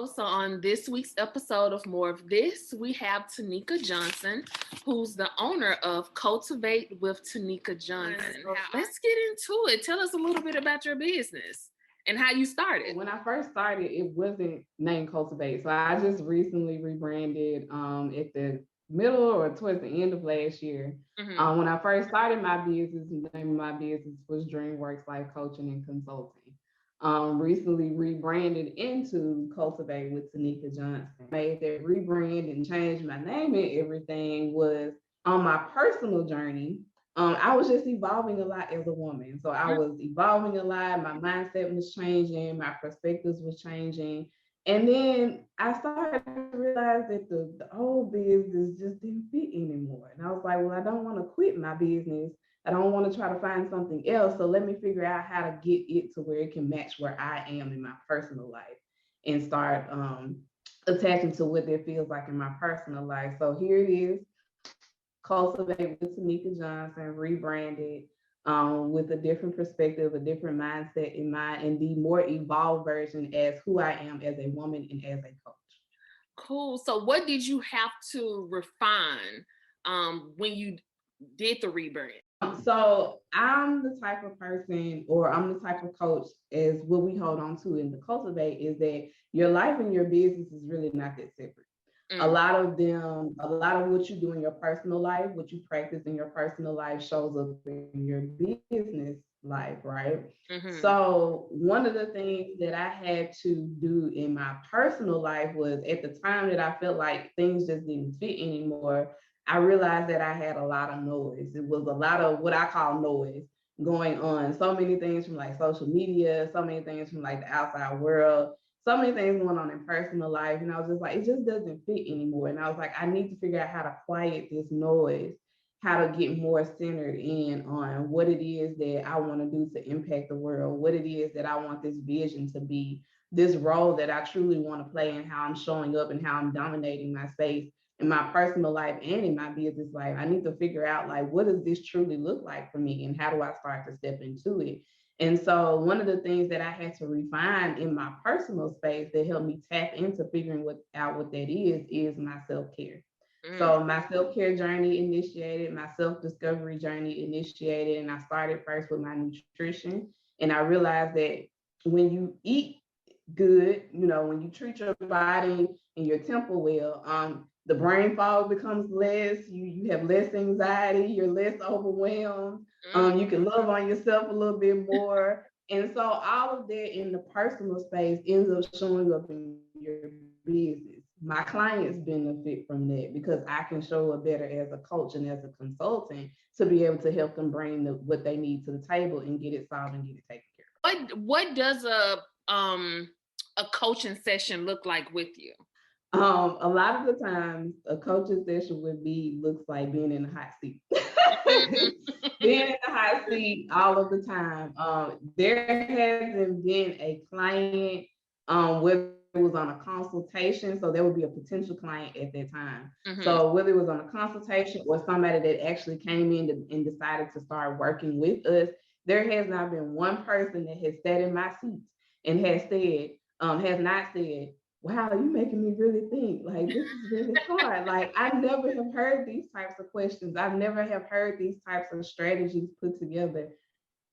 So on this week's episode of More of This, we have Taneka Johnson, who's the owner of Cultivate with Taneka Johnson. Let's get into it. Tell us a little bit about your business and how you started. When I first started, it wasn't named Cultivate. So I just recently rebranded at the middle or towards the end of last year. When I first started my business, the name of my business was DreamWorks Life Coaching and Consulting. Recently rebranded into Cultivate with Taneka Johnson. Made that rebrand and changed my name and everything was on my personal journey. I was just evolving a lot as a woman. So I was evolving a lot. My mindset was changing. My perspectives was changing. And then I started to realize that the old business just didn't fit anymore. And I was like, well, I don't want to quit my business. I don't want to try to find something else. So let me figure out how to get it to where it can match where I am in my personal life and start attaching to what that feels like in my personal life. So here it is, Cultivate with Taneka Johnson, rebranded with a different perspective, a different mindset in mind, and the more evolved version as who I am as a woman and as a coach. Cool. So what did you have to refine when you did the rebrand? So I'm the type of person, or I'm the type of coach, as what we hold on to in the Cultivate is that your life and your business is really not that separate. A lot of what you do in your personal life, what you practice in your personal life shows up in your business life, right? So one of the things that I had to do in my personal life was, at the time that I felt like things just didn't fit anymore, I realized that I had a lot of noise. It was a lot of what I call noise going on. So many things from like social media, so many things from like the outside world, so many things going on in personal life. And I was just like, it just doesn't fit anymore. And I was like, I need to figure out how to quiet this noise, how to get more centered in on what it is that I want to do to impact the world, what it is that I want this vision to be, this role that I truly want to play, and how I'm showing up and how I'm dominating my space in my personal life and in my business life. I need to figure out, like, what does this truly look like for me, and how do I start to step into it? And so one of the things that I had to refine in my personal space that helped me tap into figuring out what that is my self-care. So my self-care journey initiated, my self-discovery journey initiated, and I started first with my nutrition. And I realized that when you eat good, when you treat your body and your temple well, the brain fog becomes less, you have less anxiety, you're less overwhelmed, you can love on yourself a little bit more. And so all of that in the personal space ends up showing up in your business. My clients benefit from that because I can show up better as a coach and as a consultant to be able to help them bring what they need to the table and get it solved and get it taken care of. What does a coaching session look like with you? A lot of the times a coaching session looks like being in the hot seat. Being in the hot seat all of the time. There hasn't been a client, whether it was on a consultation, so there would be a potential client at that time. So whether it was on a consultation or somebody that actually came in and decided to start working with us, there has not been one person that has sat in my seat and has not said, wow, you're making me really think, like, this is really hard. Like, I never have heard these types of questions. I've never have heard these types of strategies put together.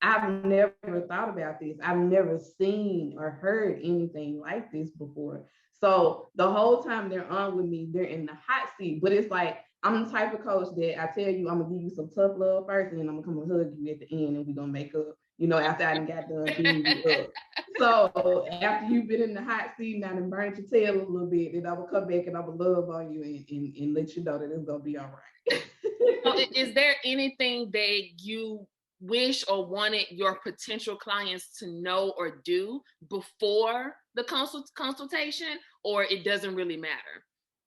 I've never thought about this. I've never seen or heard anything like this before. So the whole time they're on with me, they're in the hot seat. But it's like, I'm the type of coach that I tell you, I'm going to give you some tough love first, and then I'm going to come and hug you at the end, and we're going to make up, after I done got done beating you up. So after you've been in the hot seat and I done burnt your tail a little bit, then I will come back and I will love on you and let you know that it's going to be all right. So is there anything that you wish or wanted your potential clients to know or do before the consultation, or it doesn't really matter?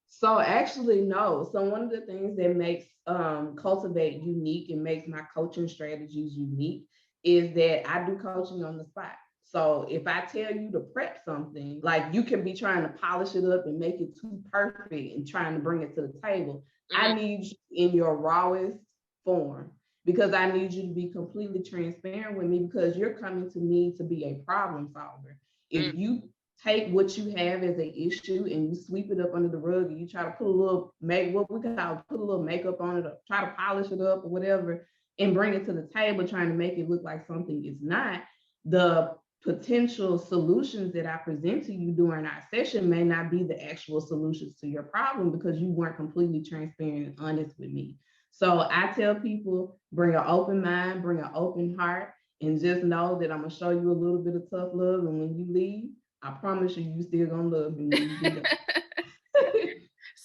So actually, no. So one of the things that makes Cultivate unique and makes my coaching strategies unique is that I do coaching on the spot. So if I tell you to prep something, like, you can be trying to polish it up and make it too perfect and trying to bring it to the table. I need you in your rawest form, because I need you to be completely transparent with me, because you're coming to me to be a problem solver. If you take what you have as an issue and you sweep it up under the rug and you try to put a little put a little makeup on it or try to polish it up or whatever and bring it to the table trying to make it look like something is not, the potential solutions that I present to you during our session may not be the actual solutions to your problem because you weren't completely transparent and honest with me. So I tell people, bring an open mind, bring an open heart, and just know that I'm gonna show you a little bit of tough love. And when you leave, I promise you, you still gonna love me when you get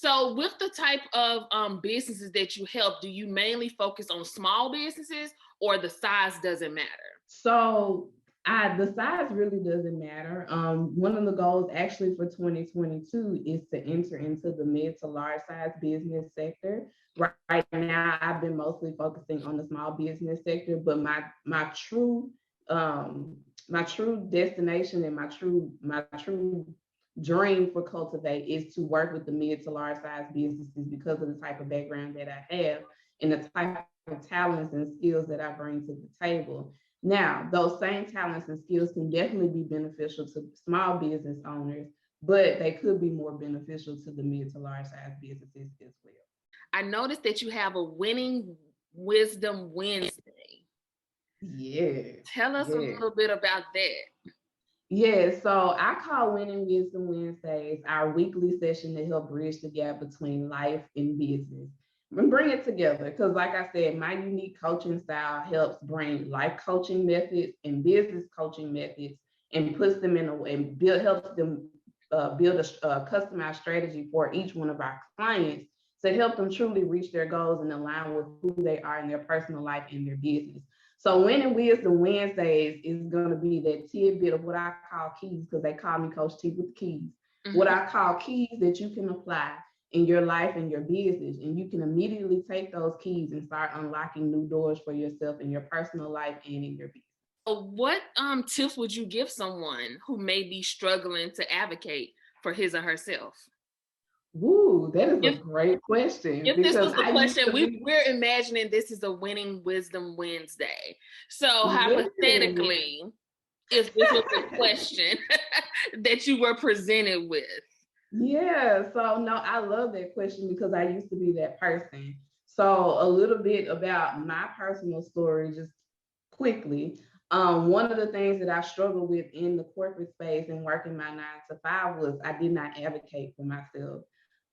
So with the type of businesses that you help, do you mainly focus on small businesses or the size doesn't matter? So the size really doesn't matter. One of the goals actually for 2022 is to enter into the mid to large size business sector. Right now, I've been mostly focusing on the small business sector, but my true destination and my true dream for Cultivate is to work with the mid to large size businesses because of the type of background that I have and the type of talents and skills that I bring to the table. Now, those same talents and skills can definitely be beneficial to small business owners, but they could be more beneficial to the mid to large size businesses as well. I noticed that you have a Winning Wisdom Wednesday. Yeah. Tell us a little bit about that. Yeah, so I call Winning Wisdom Wednesdays our weekly session to help bridge the gap between life and business and bring it together. Because, like I said, my unique coaching style helps bring life coaching methods and business coaching methods and puts them in a way and helps them build a customized strategy for each one of our clients to help them truly reach their goals and align with who they are in their personal life and their business. So Winning Wisdom Wednesdays is going to be that tidbit of what I call keys, because they call me Coach T with the keys. Mm-hmm. What I call keys that you can apply in your life and your business. And you can immediately take those keys and start unlocking new doors for yourself in your personal life and in your business. So what tips would you give someone who may be struggling to advocate for his or herself? Ooh, that is a great question. If this was the question, we're imagining this is a Winning Wisdom Wednesday. So hypothetically, if this was the question that you were presented with. Yeah, so no, I love that question because I used to be that person. So a little bit about my personal story, just quickly. One of the things that I struggled with in the corporate space and working my 9 to 5 was I did not advocate for myself.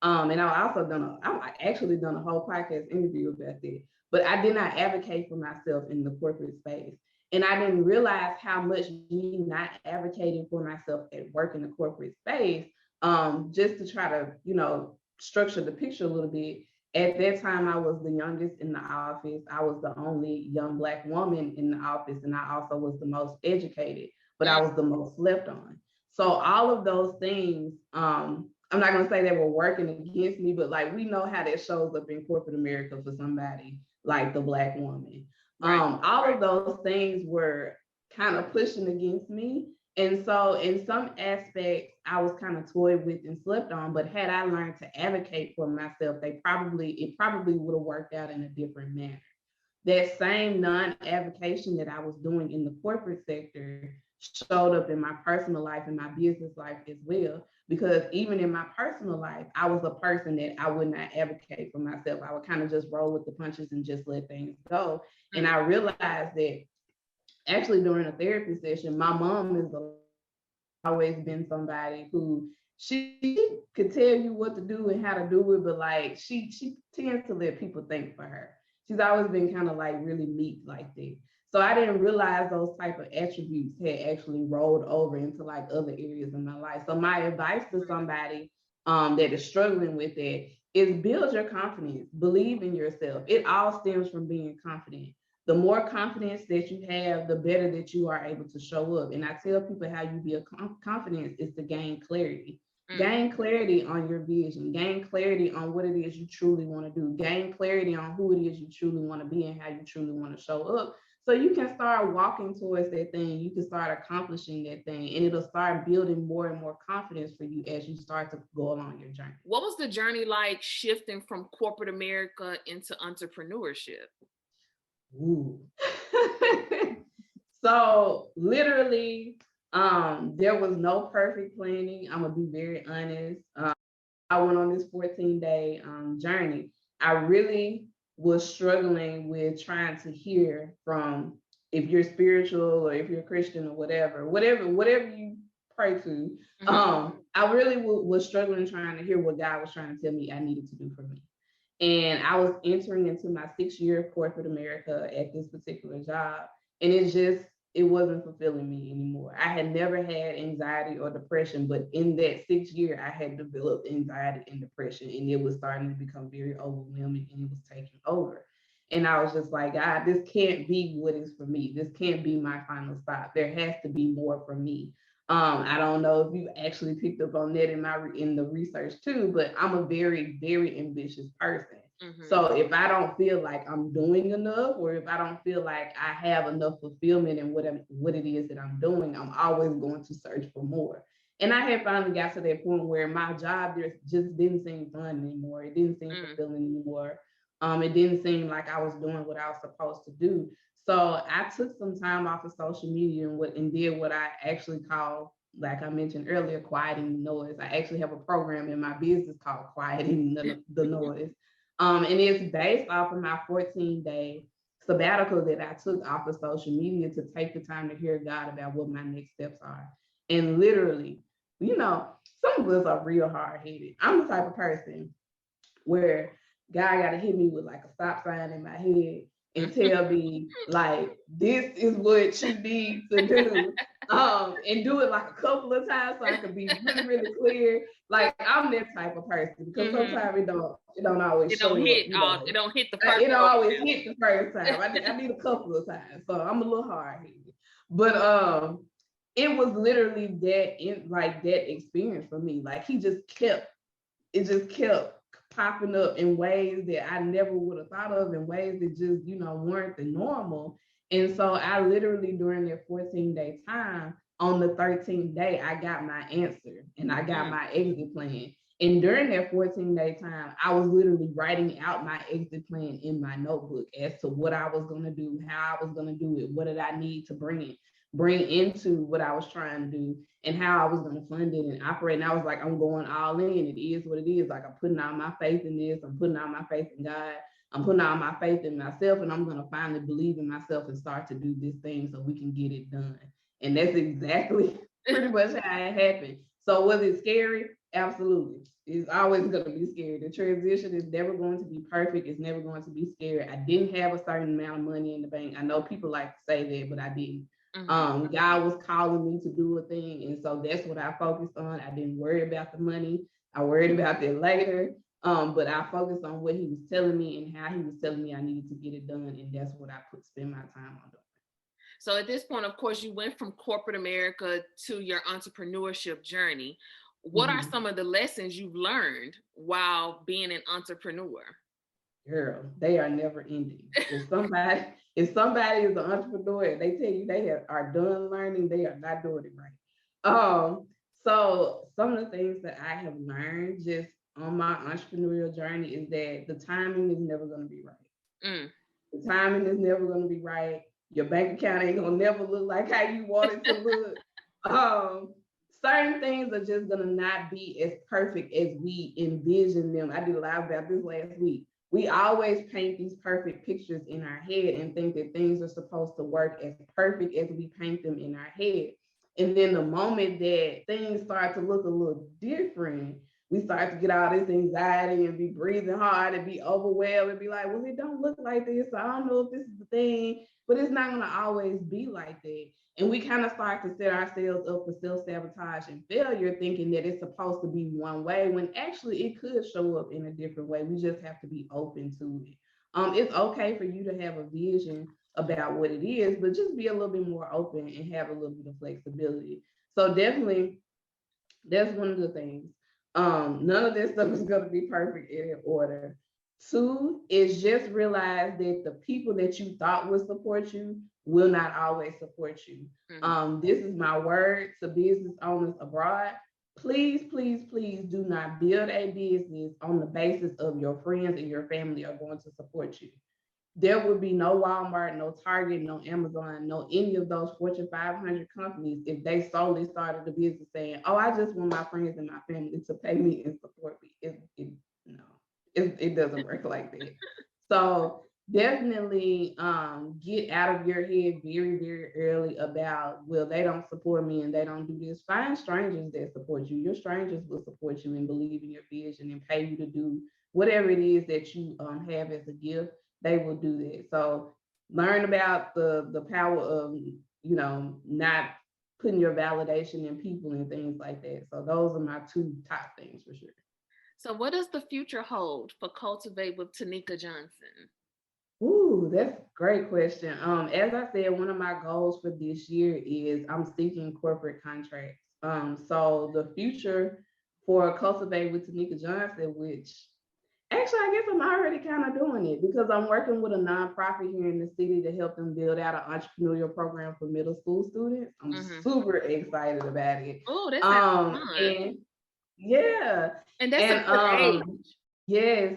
And I actually done a whole podcast interview about that, but I did not advocate for myself in the corporate space. And I didn't realize how much me not advocating for myself at work in the corporate space, just to try to, structure the picture a little bit. At that time, I was the youngest in the office. I was the only young Black woman in the office. And I also was the most educated, but I was the most slept on. So all of those things, I'm not going to say they were working against me, but like we know how that shows up in corporate America for somebody like the Black woman. Right. All of those things were kind of pushing against me. And so in some aspects, I was kind of toyed with and slept on, but had I learned to advocate for myself, it probably would have worked out in a different manner. That same non-advocation that I was doing in the corporate sector showed up in my personal life and my business life as well. Because even in my personal life, I was a person that I would not advocate for myself. I would kind of just roll with the punches and just let things go. And I realized that actually during a therapy session, my mom has always been somebody who she could tell you what to do and how to do it, but like she tends to let people think for her. She's always been kind of like really meek like that. So I didn't realize those type of attributes had actually rolled over into like other areas in my life. So my advice to somebody that is struggling with that is build your confidence, believe in yourself. It all stems from being confident. The more confidence that you have, the better that you are able to show up. And I tell people how you build confidence is to gain clarity. Gain clarity on your vision, gain clarity on what it is you truly want to do, gain clarity on who it is you truly want to be and how you truly want to show up. So you can start walking towards that thing, you can start accomplishing that thing, and it'll start building more and more confidence for you as you start to go along your journey. What was the journey like shifting from corporate America into entrepreneurship? Ooh. So literally There was no perfect planning. I'm gonna be very honest. I went on this 14-day journey. I really was struggling with trying to hear from, if you're spiritual or if you're Christian or whatever you pray to. I really was struggling trying to hear what God was trying to tell me I needed to do for me. And I was entering into my 6th year of corporate America at this particular job. And it wasn't fulfilling me anymore. I had never had anxiety or depression, but in that 6th year, I had developed anxiety and depression, and it was starting to become very overwhelming, and it was taking over. And I was just like, God, this can't be what is for me. This can't be my final stop. There has to be more for me. I don't know if you actually picked up on that in the research too, but I'm a very, very ambitious person. So if I don't feel like I'm doing enough, or if I don't feel like I have enough fulfillment in what it is that I'm doing, I'm always going to search for more. And I had finally got to that point where my job just didn't seem fun anymore. It didn't seem fulfilling anymore. It didn't seem like I was doing what I was supposed to do. So I took some time off of social media and did what I actually call, like I mentioned earlier, quieting the noise. I actually have a program in my business called Quieting the Noise. And it's based off of my 14-day sabbatical that I took off of social media to take the time to hear God about what my next steps are. And literally, some of us are real hard-headed. I'm the type of person where God got to hit me with like a stop sign in my head and tell me like, this is what you need to do. And do it like a couple of times so I can be really, really clear. Like, I'm that type of person, because sometimes it don't always show up. It don't hit the first. It don't always hit the first time. I need a couple of times. So I'm a little hard-headed. But it was literally that experience for me. Like, it just kept popping up in ways that I never would have thought of, in ways that just, weren't the normal. And so I literally, during that 14-day time, on the 13th day, I got my answer and I got my exit plan. And during that 14-day time, I was literally writing out my exit plan in my notebook as to what I was going to do, how I was going to do it, what did I need to bring into what I was trying to do, and how I was going to fund it and operate. And I was like, I'm going all in. It is what it is. Like, I'm putting all my faith in this. I'm putting all my faith in God. I'm putting all my faith in myself, and I'm going to finally believe in myself and start to do this thing so we can get it done. And that's exactly pretty much how it happened. So was it scary? Absolutely. It's always going to be scary. The transition is never going to be perfect. It's never going to be scary. I didn't have a certain amount of money in the bank. I know people like to say that, but I didn't. God was calling me to do a thing, and so that's what I focused on. I didn't worry about the money. I worried about that later. But I focused on what he was telling me and how he was telling me I needed to get it done, and that's what I spend my time on doing. So at this point, of course, you went from corporate America to your entrepreneurship journey. What are some of the lessons you've learned while being an entrepreneur? Girl, they are never ending. If somebody is an entrepreneur and they tell you they are done learning, they are not doing it right. So some of the things that I have learned just on my entrepreneurial journey is that the timing is never going to be right. The timing is never going to be right. Your bank account ain't going to never look like how you want it to look. Certain things are just going to not be as perfect as we envision them. I did a live about this last week. We always paint these perfect pictures in our head and think that things are supposed to work as perfect as we paint them in our head. And then the moment that things start to look a little different, we start to get all this anxiety and be breathing hard and be overwhelmed and be like, well, it don't look like this. So I don't know if this is the thing, but it's not going to always be like that. And we kind of start to set ourselves up for self-sabotage and failure, thinking that it's supposed to be one way, when actually it could show up in a different way. We just have to be open to it. It's okay for you to have a vision about what it is, but just be a little bit more open and have a little bit of flexibility. So definitely, that's one of the things. None of this stuff is going to be perfect in order. 2 is just realize that the people that you thought would support you will not always support you. This is my word to business owners abroad. Please, please, please do not build a business on the basis of your friends and your family are going to support you. there would be no Walmart, no Target, no Amazon, no any of those Fortune 500 companies if they solely started the business saying, "Oh, I just want my friends and my family to pay me and support me." No, it doesn't work like that. So definitely get out of your head very, very early about, well, they don't support me and they don't do this. Find strangers that support you. Your strangers will support you and believe in your vision and pay you to do whatever it is that you have as a gift. They will do that. So learn about the power of, not putting your validation in people and things like that. So those are my two top things for sure. So what does the future hold for Cultivate with Taneka Johnson? Ooh, that's a great question. As I said, one of my goals for this year is I'm seeking corporate contracts. So the future for Cultivate with Taneka Johnson, which actually I guess I'm already kind of doing it because I'm working with a nonprofit here in the city to help them build out an entrepreneurial program for middle school students. I'm super excited about it. Oh, that's fun. And yeah, and that's a good age. Yes.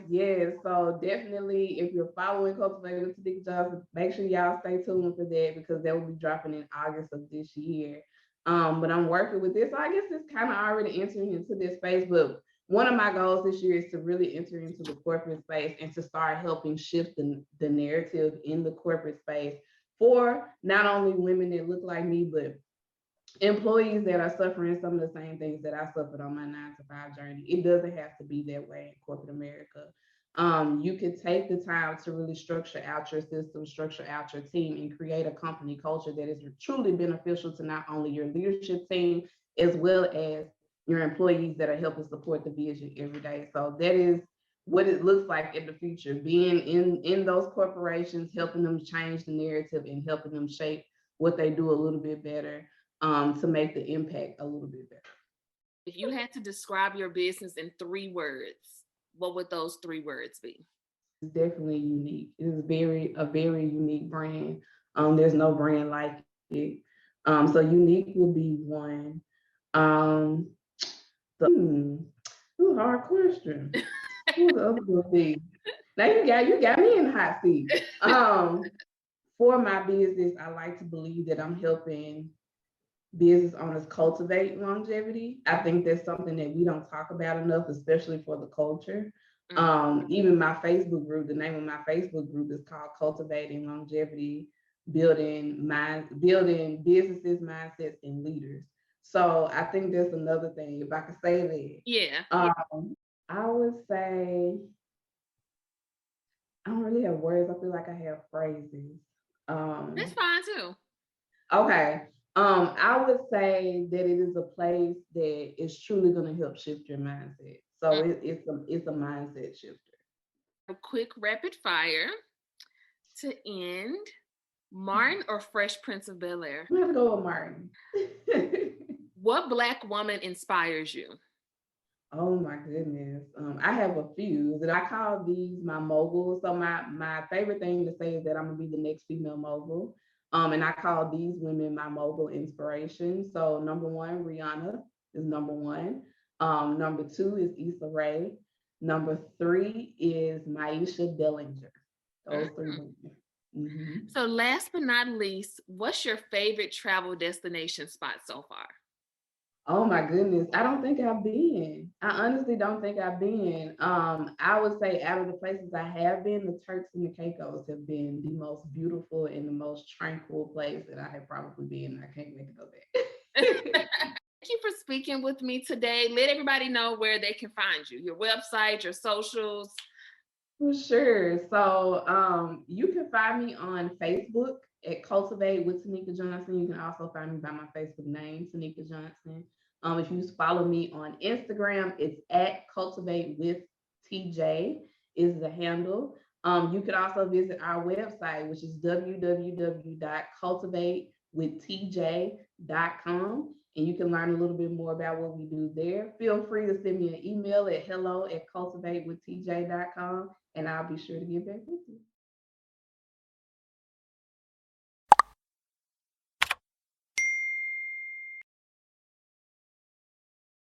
So definitely, if you're following Cultivate with Taneka Johnson, make sure y'all stay tuned for that because that will be dropping in August of this year. But I'm working with this. So I guess it's kind of already entering into this space. But one of my goals this year is to really enter into the corporate space and to start helping shift the narrative in the corporate space for not only women that look like me, but employees that are suffering some of the same things that I suffered on my 9-to-5 journey. It doesn't have to be that way in corporate America. You can take the time to really structure out your system, structure out your team, and create a company culture that is truly beneficial to not only your leadership team, as well as your employees that are helping support the vision every day. So that is what it looks like in the future, being in those corporations, helping them change the narrative and helping them shape what they do a little bit better. To make the impact a little bit better. If you had to describe your business in 3 words, what would those 3 words be? It's definitely unique. It is a very unique brand. There's no brand like it. So unique will be one. Hard question. Who the other will be? Now you got me in the hot seat. For my business, I like to believe that I'm helping business owners cultivate longevity. I think that's something that we don't talk about enough, especially for the culture. Even my Facebook group, the name of my Facebook group is called Cultivating Longevity, building businesses, mindsets, and leaders. So I think that's another thing. If I could say that. Yeah. I would say I don't really have words. I feel like I have phrases. That's fine too. Okay. I would say that it is a place that is truly going to help shift your mindset. So it's a mindset shifter. A quick rapid fire to end. Martin or Fresh Prince of Bel-Air? I'm gonna go with Martin. What Black woman inspires you? Oh my goodness. I have a few that I call these my moguls. So my favorite thing to say is that I'm gonna be the next female mogul. And I call these women my mogul inspiration. So number 1, Rihanna is number 1. Number 2 is Issa Rae. Number 3 is Maisha Dellinger. Those 3 women. Mm-hmm. So last but not least, what's your favorite travel destination spot so far? Oh my goodness. I don't think I've been. I honestly don't think I've been. I would say out of the places I have been, the Turks and the Caicos have been the most beautiful and the most tranquil place that I have probably been. I can't wait to go back. Thank you for speaking with me today. Let everybody know where they can find you, your website, your socials. For sure. So you can find me on Facebook at Cultivate with Taneka Johnson. You can also find me by my Facebook name, Taneka Johnson. If you follow me on Instagram, it's at Cultivate with TJ is the handle. You can also visit our website, which is www.cultivatewithtj.com. And you can learn a little bit more about what we do there. Feel free to send me an email at hello@cultivatewithtj.com, and I'll be sure to get back with you.